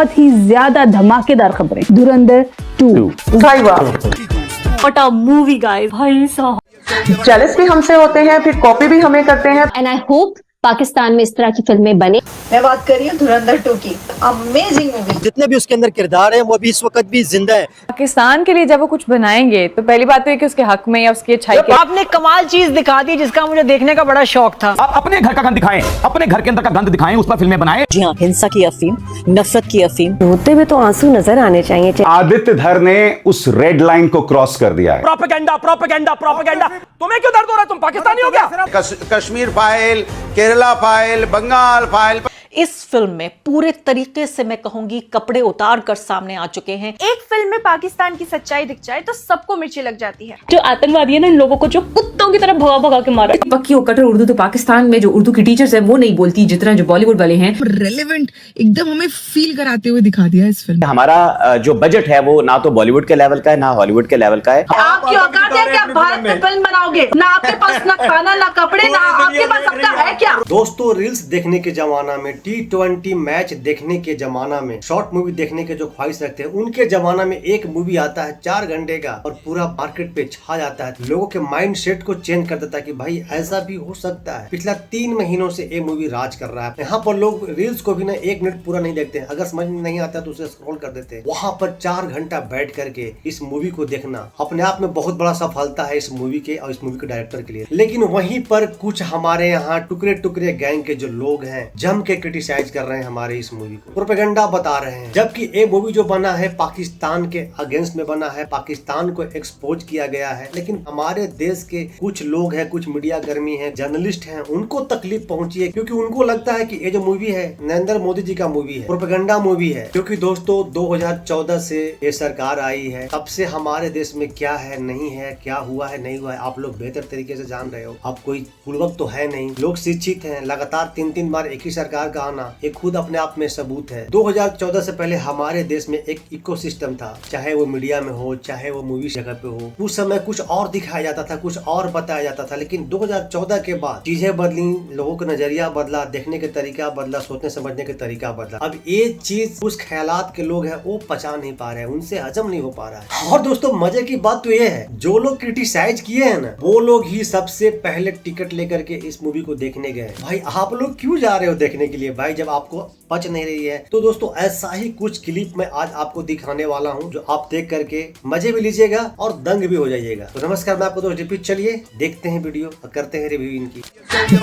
बहुत ही ज्यादा धमाकेदार खबरें। धुरंधर 2 भाई वाह, व्हाट अ मूवी गाइस, भाई साहब। जेलस भी हमसे होते हैं, फिर कॉपी भी हमें करते हैं। एंड आई होप पाकिस्तान में इस तरह की फिल्में बने। मैं बात कर रही हूँ धुरंधर 2 की। Amazing movie. जितने भी उसके अंदर किरदार हैं वो अभी इस वक्त भी जिंदा है। पाकिस्तान के लिए जब वो कुछ बनाएंगे तो पहली बात तो ये कि उसके हक में या उसकी अच्छाई के। आपने कमाल चीज दिखा दी जिसका मुझे देखने का बड़ा शौक था। आप अपने घर का गंद दिखाएं, अपने घर के अंदर का गंद दिखाएं, उस पर फिल्में बनाएं। जी हाँ, हिंसा की अफीम, नफरत की अफीम। रोते हुए तो आंसू नजर आने चाहिए। आदित्य धर ने उस रेड लाइन को क्रॉस कर दिया है। Propaganda propaganda propaganda. तुम्हें क्यों दर्द हो रहा है? तुम पाकिस्तानी हो क्या? Kashmir file, Kerala file, Bengal file. इस फिल्म में पूरे तरीके से मैं कहूंगी कपड़े उतार कर सामने आ चुके हैं। एक फिल्म में पाकिस्तान की सच्चाई दिख जाए तो सबको मिर्ची लग जाती है। जो आतंकवादी है ना, इन लोगों को जो कुत्तों की तरह भगा भगा के मारा। पक्की कटर उर्दू तो पाकिस्तान में जो उर्दू की टीचर्स है वो नहीं बोलती जितना जो बॉलीवुड वाले हैं। रेलेवेंट एकदम हमें फील कराते हुए दिखा दिया इस फिल्म। हमारा जो बजट है वो ना तो बॉलीवुड के लेवल का है ना हॉलीवुड के लेवल का है। आपकी औकात है क्या भारत में फिल्म बनाओगे? ना आपके पास ना खाना ना कपड़े ना आपके पास सबका है क्या? दोस्तों, रील्स देखने के जमाना में, T20 मैच देखने के जमाना में, शॉर्ट मूवी देखने के जो ख्वाहिश रखते हैं उनके जमाना में एक मूवी आता है 4 घंटे का और पूरा मार्केट पे छा जाता है। लोगों के माइंड सेट को चेंज कर देता है कि भाई ऐसा भी हो सकता है। पिछला 3 महीनों से ये मूवी राज कर रहा है। यहाँ पर लोग रील्स को भी ना 1 मिनट पूरा नहीं देखते हैं। अगर समझ में नहीं आता तो उसे स्क्रॉल कर देते हैं। वहाँ पर 4 घंटा बैठ करके इस मूवी को देखना अपने आप में बहुत बड़ा सफलता है इस मूवी के और इस मूवी के डायरेक्टर के लिए। लेकिन वहीं पर कुछ हमारे यहाँ टुकड़े टुकड़े गैंग के जो लोग हैं जम के क्रिटिसाइज कर रहे हैं हमारे इस मूवी को, प्रोपेगेंडा बता रहे हैं। जबकि ये मूवी जो बना है पाकिस्तान के अगेंस्ट में बना है, पाकिस्तान को एक्सपोज किया गया है। लेकिन हमारे देश के कुछ लोग हैं, कुछ मीडिया कर्मी हैं, जर्नलिस्ट हैं, उनको तकलीफ पहुंची है क्योंकि उनको लगता है कि ये जो मूवी है नरेंद्र मोदी जी का मूवी है, प्रोपेगेंडा मूवी है। क्योंकि दोस्तों 2014 से ये सरकार आई है, तब से हमारे देश में क्या है नहीं है, क्या हुआ है नहीं हुआ है, आप लोग बेहतर तरीके से जान रहे हो। अब कोई पूर्वक तो है नहीं, लोग शिक्षित हैं। लगातार 3-3 बार एक ही सरकार का आना ये खुद अपने आप में सबूत है। 2014 से पहले हमारे देश में एक इकोसिस्टम था, चाहे वो मीडिया में हो चाहे वो मूवी जगह पे हो। उस समय कुछ और दिखाया जाता था, कुछ और बताया जाता था। लेकिन 2014 के बाद चीजें बदली, लोगों का नजरिया बदला, देखने के तरीका बदला, सोचने समझने के तरीका बदला। अब ये चीज उस ख्यालात के लोग हैं वो पचा नहीं पा रहे हैं, उनसे हजम नहीं हो पा रहा है। और दोस्तों मजे की बात तो ये है, जो लोग क्रिटिसाइज किए हैं ना वो लोग ही सबसे पहले टिकट लेकर के इस मूवी को देखने गए। भाई आप लोग क्यों जा रहे हो देखने के लिए भाई, जब आपको पच नहीं रही है? तो दोस्तों ऐसा ही कुछ क्लिप मैं आज आपको दिखाने वाला हूं जो आप देख करके मजे भी लीजिएगा और दंग भी हो जाइएगा। तो नमस्कार, मैं आपको दोस्त रिपीट, चलिए देखते हैं वीडियो और करते हैं रिव्यू इनकी।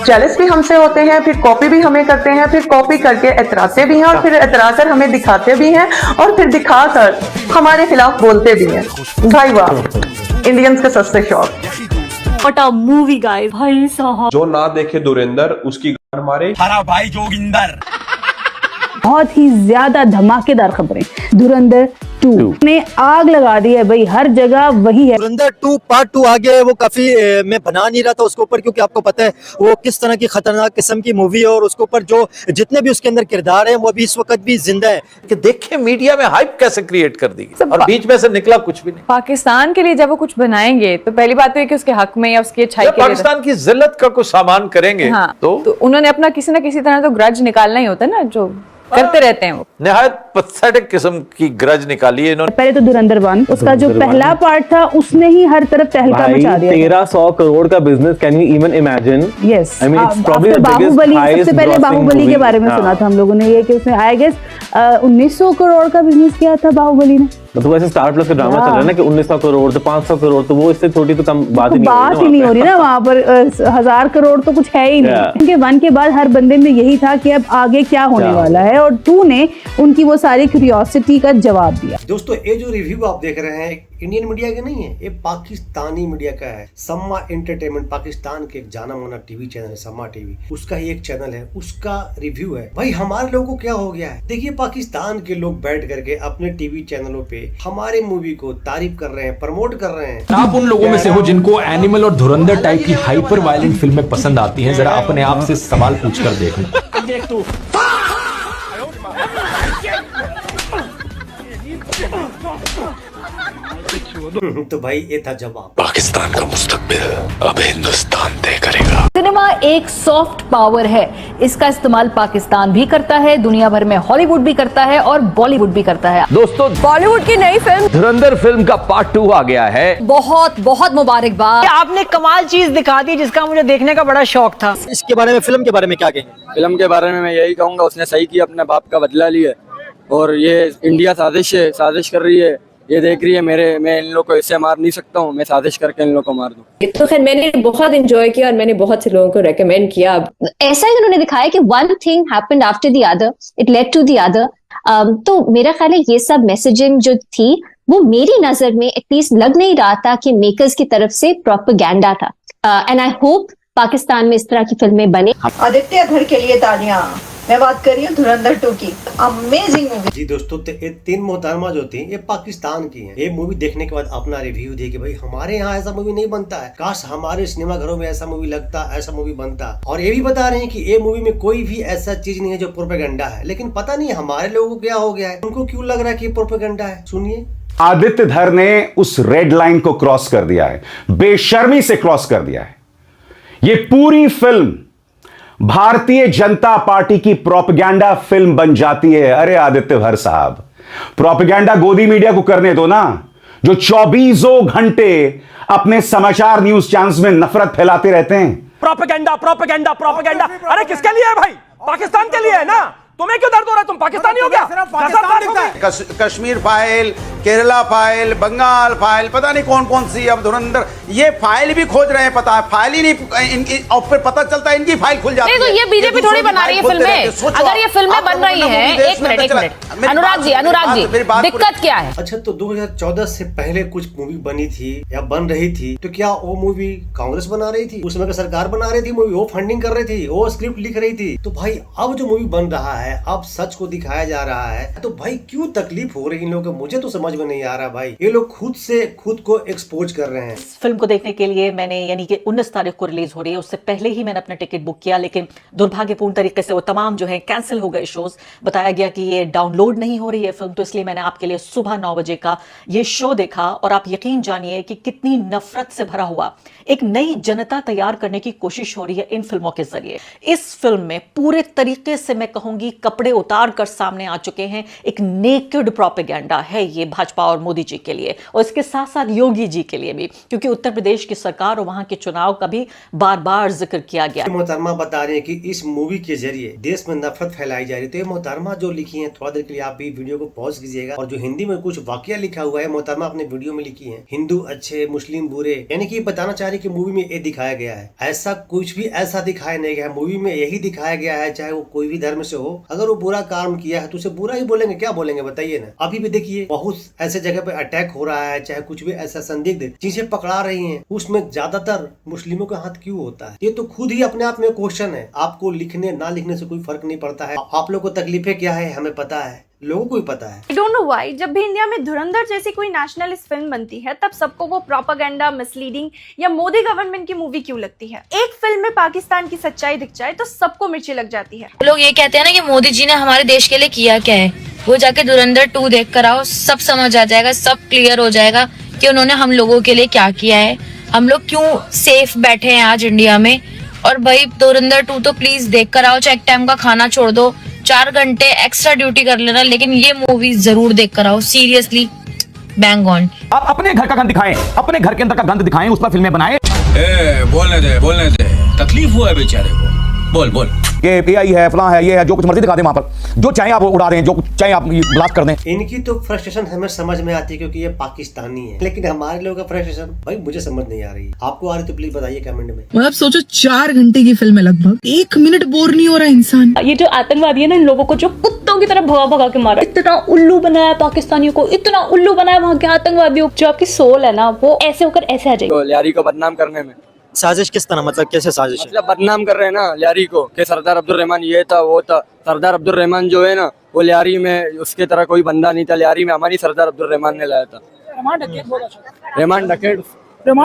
जेलस भी हमसे होते हैं, फिर कॉपी भी हमें करते हैं, फिर कॉपी करके एतराते भी हैं और फिर एतरा कर हमें दिखाते भी हैं और फिर दिखा कर हमारे खिलाफ बोलते भी हैं। भाई वाह, इंडियंस के सस्ते शौक। व्हाट अ मूवी गाइस, भाई साहब। जो ना देखे धुरंधर उसकी गांड मारे हरा भाई जोगिंदर। बहुत ही ज्यादा धमाकेदार खबरें। धुरंधर 2 ने आग लगा दी है भाई, हर जगह वही है। धुरंधर 2 पार्ट 2 आ गया है। वो काफी मैं बना नहीं रहा था उसके ऊपर क्योंकि आपको पता है वो किस तरह की खतरनाक किस्म की मूवी है और उसके ऊपर जो जितने भी उसके अंदर किरदार हैं वो अभी इस वक्त भी जिंदा है। कि देखे मीडिया में हाइप कैसे क्रिएट कर दी और बीच में से निकला कुछ भी नहीं। पाकिस्तान के लिए जब वो कुछ बनाएंगे तो पहली बात तो ये कि उसके हक में या उसकी अच्छाई के लिए पाकिस्तान की जिल्लत का कुछ सामान करेंगे। हाँ, तो उन्होंने अपना किसी न किसी तरह तो ग्रज निकालना ही होता है ना, जो करते रहते हैं वो। निहायत पैथेटिक किस्म की ग्रज निकाली है इन्होंने। पहले तो धुरंधर 1 उसका जो पहला पार्ट था उसने ही हर तरफ तहलका मचा दिया। 1300 करोड़ का business, can you even imagine? Yes, I mean it's probably the biggest, Baahubali, सबसे पहले बाहुबली के बारे में सुना था हम लोगों ने, ये कि उसने आई गेस 1900 करोड़ का बिजनेस किया था बाहुबली ने। मतलब ऐसे स्टार प्लस का ड्रामा चल रहा है ना कि 1900 करोड़ तो 500 करोड़, तो वो इससे छोटी तो कम बात ही नहीं हो रही ना। वहाँ पर 1000 करोड़ तो कुछ है ही नहीं। क्योंकि 1 के बाद हर बंदे में यही था कि अब आगे क्या होने वाला है, और 2 ने उनकी वो सारी क्यूरियोसिटी का जवाब दिया। दोस्तों ये जो रिव्यू आप देख रहे हैं इंडियन मीडिया का नहीं है, ये पाकिस्तानी मीडिया का है। सम्मा एंटरटेनमेंट पाकिस्तान के एक जाना माना टीवी चैनल है, सम्मा टीवी, उसका ही एक चैनल है, उसका रिव्यू है। भाई हमारे लोगों को क्या हो गया है? देखिए पाकिस्तान के लोग बैठ करके अपने टीवी चैनलों पे हमारे मूवी को तारीफ कर रहे हैं, प्रमोट कर रहे हैं। आप उन लोगों में से हो जिनको एनिमल और धुरंधर टाइप की हाइपर वायलेंट फिल्में पसंद आती हैं, जरा अपने आप से सवाल पूछ कर देख लो। तो भाई ये था जवाब। पाकिस्तान का मुस्तकबिल अब हिंदुस्तान तय करेगा। सिनेमा एक सॉफ्ट पावर है। इसका इस्तेमाल पाकिस्तान भी करता है, दुनिया भर में हॉलीवुड भी करता है और बॉलीवुड भी करता है। दोस्तों, बॉलीवुड की नई फिल्म धुरंधर फिल्म का पार्ट 2 आ गया है। बहुत बहुत मुबारकबाद। आपने कमाल चीज दिखा दी जिसका मुझे देखने का बड़ा शौक था। इसके बारे में, फिल्म के बारे में क्या कहेंगे? फिल्म के बारे में मैं यही कहूंगा, उसने सही किया, अपने बाप का बदला लिया और ये इंडिया साजिश कर रही है। ये देख रही है मैं इन लोगों को इससे मार नहीं सकता हूँ, मैं साजिश करके इन लोगों को मार दूँ। तो खैर मैंने बहुत एंजॉय किया और मैंने बहुत से लोगों को रेकमेंड किया। ऐसा ही उन्होंने दिखाया कि one thing happened after the other, it led to the other. तो मेरा ख्याल है ये सब मैसेजिंग जो थी वो मेरी नजर में एटलीस्ट लग नहीं रहा था कि मेकर्स की तरफ से प्रोपेगेंडा था। एंड आई होप पाकिस्तान में इस तरह की फिल्में बने। आदित्य धर के लिए तालियां। मैं बात कर रही हूँ धुरंधर 2 की। Amazing movie. जी दोस्तों, तो ये 3 मोहतरमा जो थी ये पाकिस्तान की हैं। ये मूवी देखने के बाद अपना रिव्यू दिए कि भाई हमारे यहाँ ऐसा मूवी नहीं बनता है, काश हमारे सिनेमा घरों में ऐसा मूवी लगता, ऐसा मूवी बनता। और ये भी बता रहे हैं कि ये मूवी में कोई भी ऐसा चीज नहीं है जो प्रोपेगेंडा है। लेकिन पता नहीं हमारे लोगों को क्या हो गया है, उनको क्यों लग रहा है कि प्रोपेगेंडा है। सुनिए। आदित्य धर ने उस रेड लाइन को क्रॉस कर दिया है, बेशर्मी से क्रॉस कर दिया है। ये पूरी फिल्म भारतीय जनता पार्टी की प्रोपेगेंडा फिल्म बन जाती है। अरे आदित्य धर साहब, प्रोपेगेंडा गोदी मीडिया को करने दो ना, जो 24 घंटे अपने समाचार न्यूज चैनल्स में नफरत फैलाते रहते हैं। प्रोपेगेंडा प्रोपेगेंडा प्रोपेगेंडा, अरे किसके लिए है भाई? पाकिस्तान के लिए है ना। तुम्हें क्यों दर्द हो रहा है? तुम पाकिस्तानी हो क्या? Kashmir file, Kerala file, Bengal file, पता नहीं कौन कौन सी अब धुरंधर, ये फाइल भी खोज रहे हैं। पता है फाइल ही नहीं, इनकी और फिर पता चलता है इनकी फाइल खुल जाती है। तो ये बीजेपी थोड़ी बना रही है फिल्में। अगर ये फिल्में बन रही हैं, एक मिनट अनुराग जी दिक्कत क्या है? अच्छा, तो 2014 से पहले कुछ मूवी बनी थी या बन रही थी, तो क्या वो मूवी कांग्रेस बना रही थी? उस समय का सरकार बना रही थी मूवी, वो फंडिंग कर रही थी, वो स्क्रिप्ट लिख रही थी। तो भाई अब जो मूवी बन रहा है, अब सच को दिखाया जा रहा है, तो भाई क्यों तकलीफ हो रही है इन लोगों को? मुझे तो समझ में नहीं आ रहा भाई। ये लोग खुद को एक्सपोज कर रहे हैं। फिल्म को देखने के लिए मैंने, यानी कि 19 तारीख को रिलीज हो रही है, उससे पहले ही मैंने अपना टिकट बुक किया, लेकिन दुर्भाग्यपूर्ण तरीके से वो तमाम जो है कैंसिल हो गए शोज। बताया गया कि ये डाउनलोड नहीं हो रही है फिल्म, तो इसलिए मैंने आपके लिए सुबह 9 बजे का ये शो देखा। और आप यकीन जानिए कि कितनी नफरत से भरा हुआ एक नई जनता तैयार करने की कोशिश हो रही है इन फिल्मों के जरिए। इस फिल्म में पूरे तरीके से मैं कहूंगी कपड़े उतार कर सामने आ चुके हैं। एक नेकेड प्रोपेगेंडा है ये भाजपा और मोदी जी के लिए, और इसके साथ साथ योगी जी के लिए भी, क्योंकि उत्तर प्रदेश की सरकार और वहां के चुनाव का भी बार बार जिक्र किया गया। मोहतरमा बता रहे हैं कि इस मूवी के जरिए देश में नफरत फैलाई जा रही है। तो ये मोहतरमा जो लिखी है, थोड़ा देर के लिए आप भी वीडियो को पॉज कीजिएगा, और जो हिंदी में कुछ वाकया लिखा हुआ है मोहतरमा अपने वीडियो में लिखी है, हिंदू अच्छे मुस्लिम बुरे, यानी कि बताना चाह रही कि मूवी में ये दिखाया गया है। ऐसा कुछ भी ऐसा दिखाया नहीं गया है, मूवी में यही दिखाया गया है, चाहे वो कोई भी धर्म से हो, अगर वो बुरा काम किया है तो उसे बुरा ही बोलेंगे, क्या बोलेंगे बताइए ना। अभी भी देखिए बहुत ऐसे जगह पे अटैक हो रहा है, चाहे कुछ भी ऐसा संदिग्ध चीजें पकड़ा रही हैं, उसमें ज्यादातर मुस्लिमों का हाथ क्यों होता है? ये तो खुद ही अपने आप में क्वेश्चन है। आपको लिखने ना लिखने से कोई फर्क नहीं पड़ता है। आप लोग को तकलीफें क्या है हमें पता है, लोगों को ही पता है। I don't know why, जब भी इंडिया में धुरंधर जैसी कोई नेशनलिस्ट फिल्म बनती है तब सबको वो प्रोपेगेंडा, मिसलीडिंग या मोदी गवर्नमेंट की मूवी क्यों लगती है। एक फिल्म में पाकिस्तान की सच्चाई दिख जाए तो सबको मिर्ची लग जाती है। लोग ये कहते हैं ना कि मोदी जी ने हमारे देश के लिए किया क्या है, वो जाके धुरंधर 2 देख कर आओ, सब समझ आ जाएगा, सब क्लियर हो जाएगा कि उन्होंने हम लोगों के लिए क्या किया है, हम लोग क्यों सेफ बैठे हैं आज इंडिया में। और भाई धुरंधर 2 तो प्लीज देख कर आओ, चाहे एक टाइम का खाना छोड़ दो, 4 घंटे एक्स्ट्रा ड्यूटी कर लेना, लेकिन ये मूवी जरूर देख कर आओ। Seriously bang on. आप अपने घर का गंद दिखाएं, अपने घर के अंदर का गंद दिखाएं, उस पर फिल्में बनाएं। बोलने दे, तकलीफ हुआ है बेचारे को, बोल ये AI है, फलां है, ये है, जो कुछ मर्जी दिखा दें वहां पर, जो चाहे आप उड़ा दें, जो चाहे आप ब्लास्ट कर दें। इनकी तो फ्रस्ट्रेशन हमें समझ में आती है क्योंकि ये पाकिस्तानी है, लेकिन हमारे लोगों का फ्रस्ट्रेशन भाई मुझे समझ नहीं आ रही। आपको आ रही तो प्लीज बताइए कमेंट में। मतलब सोचो 4 घंटे की फिल्म है, लगभग 1 मिनट बोर नहीं हो रहा इंसान। ये जो आतंकवादी है ना, इन लोगों को जो कुत्तों की तरह भगा भगा के मारा, इतना उल्लू बनाया पाकिस्तानियों को, इतना उल्लू बनाया वहाँ के आतंकवादियों। जो आपकी सोल है ना वो ऐसे होकर ऐसे आ जाएगी। लियारी को बदनाम करने में साजिश किस तरह, मतलब कैसे साजिश? मतलब बदनाम कर रहे हैं ना लियारी को कि सरदार अब्दुल रहमान ये था वो था। सरदार अब्दुल रहमान जो है ना वो लियारी में उसके तरह कोई बंदा नहीं था, लियारी में हमारी सरदार अब्दुल रहमान ने लाया था। रहमान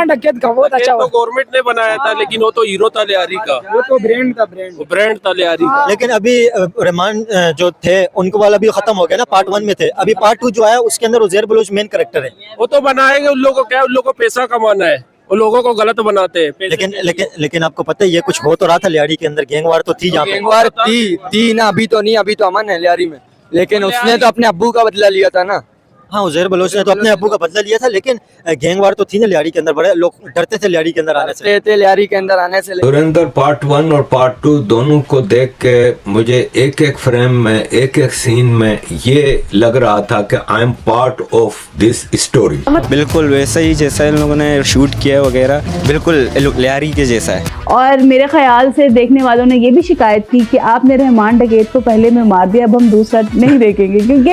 डकैत का बहुत अच्छा तो गवर्नमेंट ने बनाया था, लेकिन वो तो हीरो था लियारी का, वो तो ब्रांड था लियारी का। लेकिन अभी रहमान जो थे उनको वाला भी खत्म हो गया ना, पार्ट 1 में थे, अभी पार्ट 2 जो आया उसके अंदर उज़ैर बलोच मेन कैरेक्टर है। वो तो बनाएंगे, उन लोगों को क्या, उन लोगों को पैसा कमाना है, वो लोगों को गलत बनाते हैं। लेकिन आपको पता है ये कुछ हो तो रहा था लियारी के अंदर, गैंगवार तो थी, गैंगवार थी ना, अभी तो नहीं, अभी तो अमन है लियारी में, लेकिन उसने तो अपने अब्बू का बदला लिया था ना। हाँ, उज़ैर बलोच ने तो अपने अब्बू का बदला लिया था, लेकिन गैंगवार तो थी ना लियारी के अंदर, बड़े लोग डरते थे लियारी के अंदर आने से। धुरंधर पार्ट 1 और पार्ट 2 दोनों को देख के मुझे एक एक फ्रेम में, एक एक सीन में ये लग रहा था कि I am part of this story. बिल्कुल वैसा ही जैसा इन लोगों ने शूट किया वगैरह, बिल्कुल लियारी के जैसा है। और मेरे ख्याल से देखने वालों ने ये भी शिकायत की कि आपने रहमान डकैत को पहले में मार दिया, अब हम दूसरा नहीं देखेंगे, क्योंकि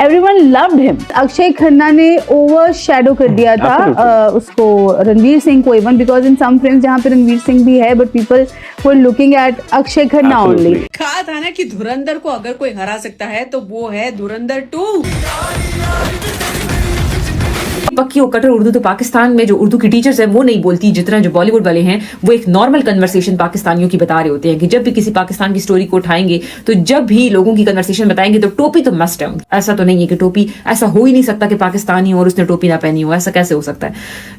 everyone loved him. Akshay Khanna ने ओवर शैडो कर दिया था उसको, रणवीर सिंह को, even because in some frames जहाँ पे रणवीर सिंह भी है, but people were looking at Akshaye Khanna only. कहा था ना कि धुरंधर को अगर कोई हरा सकता है तो वो है धुरंधर 2। पक्की और कट्टर उर्दू तो पाकिस्तान में जो उर्दू की टीचर्स है वो नहीं बोलती, जितना जो बॉलीवुड वाले हैं वो एक नॉर्मल कन्वर्सेशन पाकिस्तानियों की बता रहे होते हैं कि जब भी किसी पाकिस्तान की स्टोरी को उठाएंगे तो जब भी लोगों की कन्वर्सेशन बताएंगे तो टोपी तो मस्ट है। ऐसा तो नहीं है कि टोपी, ऐसा हो ही नहीं सकता कि पाकिस्तानी हो और उसने टोपी ना पहनी हो, ऐसा कैसे हो सकता है।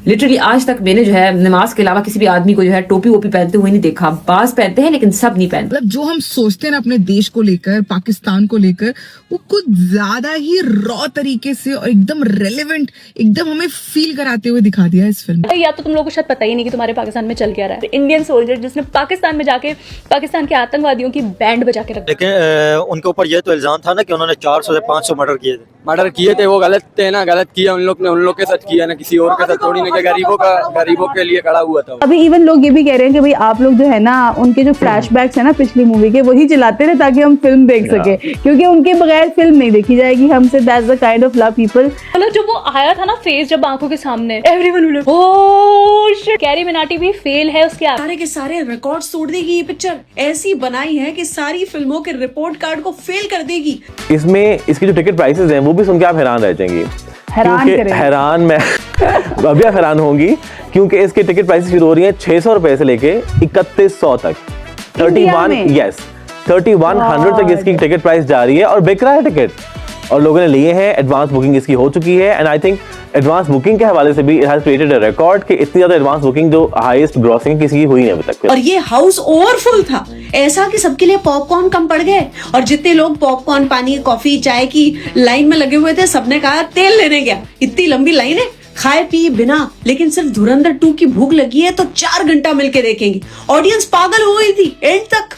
लिटरली आज तक मैंने जो है नमाज के अलावा किसी भी आदमी को जो है टोपी वोपी पहनते हुए नहीं देखा। बास पहनते हैं लेकिन सब नहीं पहनते। मतलब जो हम सोचते हैं ना अपने देश को लेकर, पाकिस्तान को लेकर, वो कुछ ज्यादा ही रॉ तरीके से और एकदम रेलेवेंट, एकदम हमें फील कराते हुए दिखा दिया इस फिल्म। या तो तुम लोगों को शायद पता ही नहीं कि तुम्हारे पाकिस्तान में चल क्या रहा है। इंडियन सोल्जर जिसने पाकिस्तान में जाके पाकिस्तान के आतंकवादियों की बैंड बजा के रखा। लेकिन उनके ऊपर ये तो इल्जाम था ना कि उन्होंने 400 से 500 मर्डर किए थे। वो गलत थे ना, गलत किया उन लोग ने, उन लोग के साथ किया ना, किसी और के साथ थोड़ी ना, गरीबों के लिए खड़ा हुआ था। अभी इवन लोग ये भी कह रहे हैं कि भाई आप लोग जो है ना उनके जो फ्लैशबैक्स है ना पिछली मूवी के, वही चलाते रहे ताकि हम फिल्म देख सके, क्योंकि उनके बगैर फिल्म नहीं देखी जाएगी हमसे। That's the kind of love people. मतलब जो वो आया था ना फेस जब आंखों के सामने, everyone oh shit, carry Minati भी फेल है उसके सारे के सारे रिकॉर्ड तोड़ देगी ये पिक्चर। ऐसी बनाई है कि सारी फिल्मों के रिपोर्ट कार्ड को फेल कर देगी। इसमें इसकी जो टिकट प्राइसेस हैं वो भी सुन के आप हैरान रह जाएंगी। हैरान मैं अभी आप हैरान होंगी क्योंकि इसके टिकट प्राइसेस शुरू हो रही है 600 रुपए से लेके 3100 तक। 3100 तक इसकी टिकट प्राइस जा रही है और बिक रहा है टिकट, और लोगों ने लिए हैं। एडवांस बुकिंग इसकी हो चुकी है and I think advance booking के हवाले से भी it has created a record कि इतनी ज्यादा एडवांस बुकिंग जो हाईएस्ट ग्रॉसिंग किसी की हुई नहीं अभी तक। और ये हाउस ओवरफुल था, ऐसा कि सबके लिए पॉपकॉर्न कम पड़ गए, और जितने लोग पॉपकॉर्न, पानी, कॉफी, चाय की लाइन में लगे हुए थे सबने कहा तेल लेने गया। इतनी लंबी लाइन है, खाए पिए बिना, लेकिन सिर्फ धुरंधर 2 की भूख लगी है तो 4 घंटा मिलके देखेंगे। ऑडियंस पागल हो गई थी एंड तक।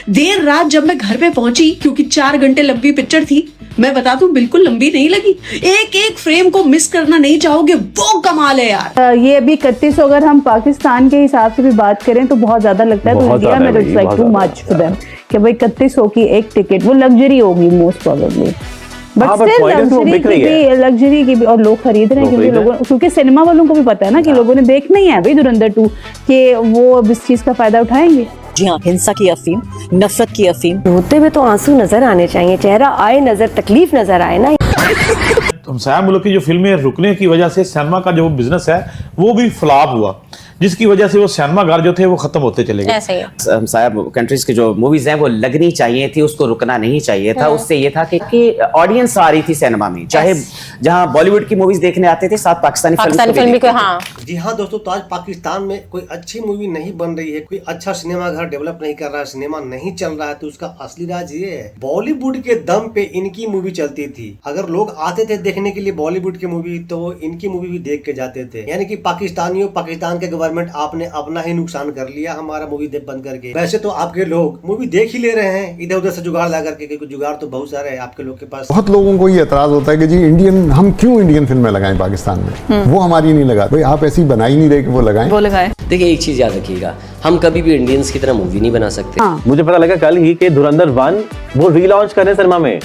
देर रात जब मैं घर पे पहुंची, क्योंकि 4 घंटे लंबी पिक्चर थी, मैं बता दूं बिल्कुल लंबी नहीं लगी। एक एक फ्रेम को मिस करना नहीं चाहोगे, वो कमाल है यार। ये अभी 3100 अगर हम पाकिस्तान के हिसाब से भी बात करें तो बहुत ज्यादा लगता है, तो इंडिया में it's like too much for them कि भाई 3100 की एक टिकट, वो लग्जरी होगी most probably, but still luxury की भी, और लोग खरीद रहे हैं क्योंकि लोगों, क्योंकि सिनेमा वालों को भी पता है ना कि लोगों ने देखना ही है भाई धुरंधर 2, कि वो अब इस चीज का फायदा उठाएंगे। जी हाँ, हिंसा की अफीम, नफरत की अफीम। रोते हुए तो आंसू नजर आने चाहिए, चेहरा आए नजर, तकलीफ नजर आए ना। हमसाया मुल्क की जो फिल्में रुकने की वजह से सिनेमा का जो बिजनेस है वो भी फ्लॉप हुआ, जिसकी वजह से वो सिनेमा घर जो थे वो खत्म होते चले गए। हमसाया कंट्रीज की जो मूवीज हैं वो लगनी चाहिए थी, उसको रुकना नहीं चाहिए था। उससे ये था कि ऑडियंस आ रही थी सिनेमा में, चाहे जहां बॉलीवुड की मूवीज देखने आते थे, साथ पाकिस्तानी फिल्म को। हाँ जी हाँ दोस्तों, तो आज पाकिस्तान में कोई अच्छी मूवी नहीं बन रही है, कोई अच्छा सिनेमा घर डेवलप नहीं कर रहा है, सिनेमा नहीं चल रहा है, तो उसका असली राज ये है, बॉलीवुड के दम पे इनकी मूवी चलती थी। अगर लोग आते थे देखने के लिए बॉलीवुड की मूवी, तो वो इनकी मूवी भी देख के जाते थे। यानी कि पाकिस्तानियों, पाकिस्तान के गवर्नमेंट आपने अपना ही नुकसान कर लिया हमारा मूवी बंद करके। वैसे तो आपके लोग मूवी देख ही ले रहे हैं इधर उधर से जुगाड़ ला करके, क्योंकि जुगाड़ तो बहुत सारे हैं आपके लोग के पास। बहुत लोगों को ये एतराज होता है कि जी इंडियन, हम क्यों इंडियन फिल्में लगाएं पाकिस्तान में, वो हमारी नहीं लगा। भाई आप ऐसी बना ही नहीं रहे कि वो लगाएं। देखिए एक चीज याद रखिएगा, हम कभी भी इंडियंस की तरह मूवी नहीं बना सकते। मुझे पता लगा कल ही कि धुरंधर 1 वो रीलॉन्च कर रहे हैं सिनेमा में।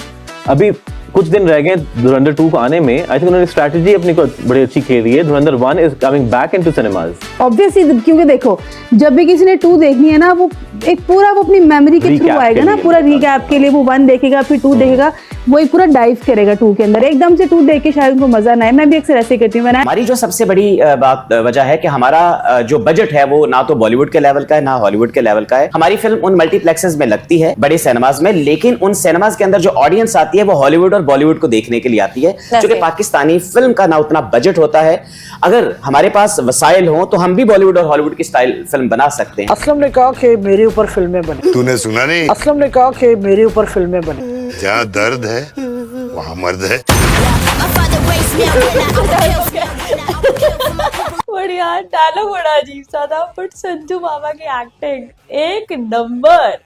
अभी कुछ दिन रह गए धुरंधर 2 को आने में। आई थिंक उन्होंने स्ट्रैटेजी अपनी को बड़ी अच्छी खेली है। धुरंधर 1 is coming back into cinemas obviously, क्योंकि देखो जब भी किसी ने 2 देखनी है ना, वो एक पूरा वो अपनी मेमोरी के थ्रू आएगा ना, पूरा रिकैप के लिए वो 1 देखेगा, फिर 2 देखेगा, वो एक पूरा डाइव करेगा 2 के अंदर। एकदम से 2 देख के शायद उनको मजा ना आए। मैं भी अक्सर ऐसे करती हूँ। हमारी जो सबसे बड़ी बात वजह है कि हमारा जो बजट है वो ना तो बॉलीवुड के लेवल का है, ना हॉलीवुड के लेवल का है। हमारी फिल्म उन मल्टीप्लेक्सेस में लगती है, बड़े सिनेमाज में, लेकिन उन सिनेमाज के अंदर जो ऑडियंस आती है वो हॉलीवुड और बॉलीवुड को देखने के लिए आती है, क्योंकि पाकिस्तानी फिल्म का ना उतना बजट होता है। अगर हमारे पास वसाइल हो तो हम भी बॉलीवुड और हॉलीवुड की स्टाइल फिल्म बना सकते हैं। असलम ने कहा कि मेरे ऊपर फिल्में बने। तूने सुना नहीं? असलम ने कहा कि मेरे ऊपर फिल्में बने। जहाँ दर्द है वहाँ मर्द है। बढ़िया डायलॉग बड़ा अजीब सा था, बट संजू मामा की एक्टिंग एक नंबर।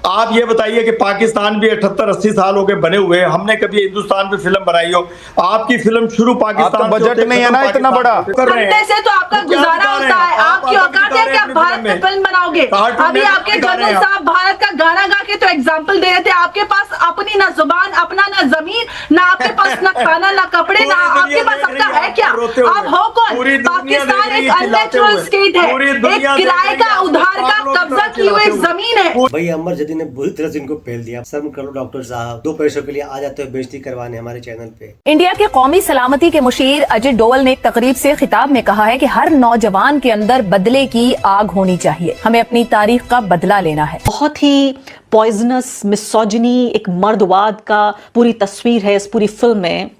आप ये बताइए कि पाकिस्तान भी 78-80 साल हो गए बने हुए, हमने कभी हिंदुस्तान में फिल्म बनाई हो? आपकी फिल्म शुरू पाकिस्तान तो बजट नहीं है ना इतना बड़ा कर रहे हैं से तो आपका गुजारा होता है, आपकी औकात है कि आप भारत में फिल्म बनाओगे। अभी आपके जनरल साहब भारत का गाना गा के तो एग्जाम्पल दे रहे थे। आपके पास अपनी ना जुबान, अपना ना जमीन, ना आपके पास ना खाना, ना कपड़े, ना आपके पास अपना है क्या? आप हो कौन? पाकिस्तान एक अननेचुरल स्टेट है, एक किराए का उधार का कब्जा की हुई जमीन है। भाई अमर जदी ने बुरी तरह से इनको फेल दिया। शर्म करो डॉक्टर साहब, 2 पैसों के लिए आ जाते हो बेइज्जती करवाने हमारे चैनल पे। इंडिया के कौमी सलामती के मुशीर अजित डोवल ने एक तकरीब से खिताब में कहा है कि हर नौजवान के अंदर बदले की आग होनी चाहिए, हमें अपनी तारीख का बदला लेना है। बहुत ही पॉइजनस मिसोजिनी, एक मर्दवाद का पूरी तस्वीर है इस पूरी फिल्म में।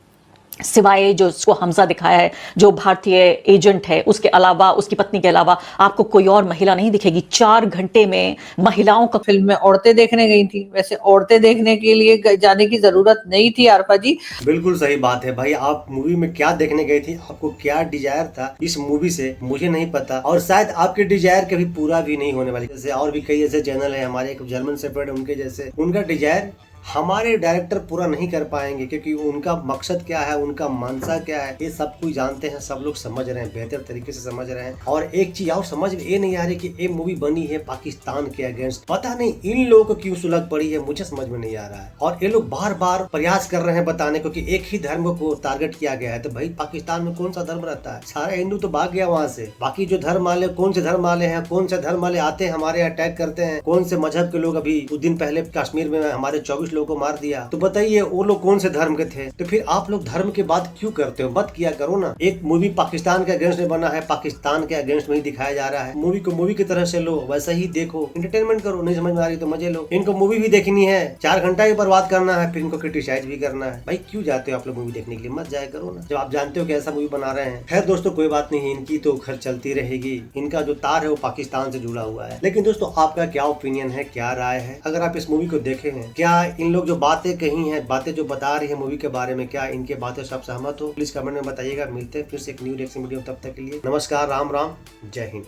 सिवाय जो उसको हमजा दिखाया है, जो भारतीय एजेंट है, उसके अलावा, उसकी पत्नी के अलावा आपको कोई और महिला नहीं दिखेगी। 4 घंटे में महिलाओं का फिल्म में औरतें देखने गई थी, वैसे औरतें देखने के लिए जाने की जरूरत नहीं थी आरफा जी। बिल्कुल सही बात है भाई। आप मूवी में क्या देखने गए थे, आपको क्या डिजायर था इस मूवी से, मुझे नहीं पता, और शायद आपके डिजायर कभी पूरा भी नहीं होने वाली। जैसे और भी कई ऐसे चैनल है हमारे, एक जर्मन शेफर्ड है उनके जैसे, उनका डिजायर हमारे डायरेक्टर पूरा नहीं कर पाएंगे, क्योंकि उनका मकसद क्या है, उनका मनसा क्या है, ये सब कुछ जानते हैं, सब लोग समझ रहे हैं, बेहतर तरीके से समझ रहे हैं। और एक चीज और समझ में ये नहीं आ रही कि ये मूवी बनी है पाकिस्तान के अगेंस्ट। पता नहीं इन लोगों को क्यों सुलग पड़ी है, मुझे समझ में नहीं आ रहा है। और ये लोग बार बार प्रयास कर रहे हैं बताने को कि एक ही धर्म को टारगेट किया गया है। तो भाई पाकिस्तान में कौन सा धर्म रहता है? सारा हिंदू तो भाग गया वहाँ से। बाकी जो धर्म वाले, कौन से धर्म वाले हैं, कौन से धर्म वाले आते हैं हमारे अटैक करते हैं, कौन से मजहब के लोग? अभी कुछ दिन पहले कश्मीर में हमारे 24 लोगों को मार दिया। तो बताइए वो लोग कौन से धर्म के थे? तो फिर आप लोग धर्म की बात क्यों करते हो? मत किया करो ना। एक मूवी पाकिस्तान के अगेंस्ट में बना है, पाकिस्तान के अगेंस्ट में ही दिखाया जा रहा है। मूवी को मूवी की तरह से लो, वैसा ही देखो, एंटरटेनमेंट करो। नहीं समझ में आ रही तो मजे लो। इनको मूवी भी देखनी है, 4 घंटा ही बर्बाद करना है, फिर इनको क्रिटिसाइज भी करना है। भाई क्यों जाते हो आप लोग मूवी देखने के लिए? मत जाया करो ना, जब आप जानते हो कि ऐसा मूवी बना रहे हैं। खैर दोस्तों कोई बात नहीं, इनकी तो खैर चलती रहेगी। इनका जो तार है वो पाकिस्तान से जुड़ा हुआ है। लेकिन दोस्तों आपका क्या ओपिनियन है, क्या राय है? अगर आप इस मूवी को देखे हैं, क्या इन लोग जो बातें कही हैं, बातें जो बता रही है मूवी के बारे में, क्या इनके बातें सब सहमत हो? प्लीज कमेंट में बताइएगा। मिलते हैं फिर से एक न्यू रिएक्शन वीडियो, तब तक के लिए नमस्कार, राम राम, जय हिंद।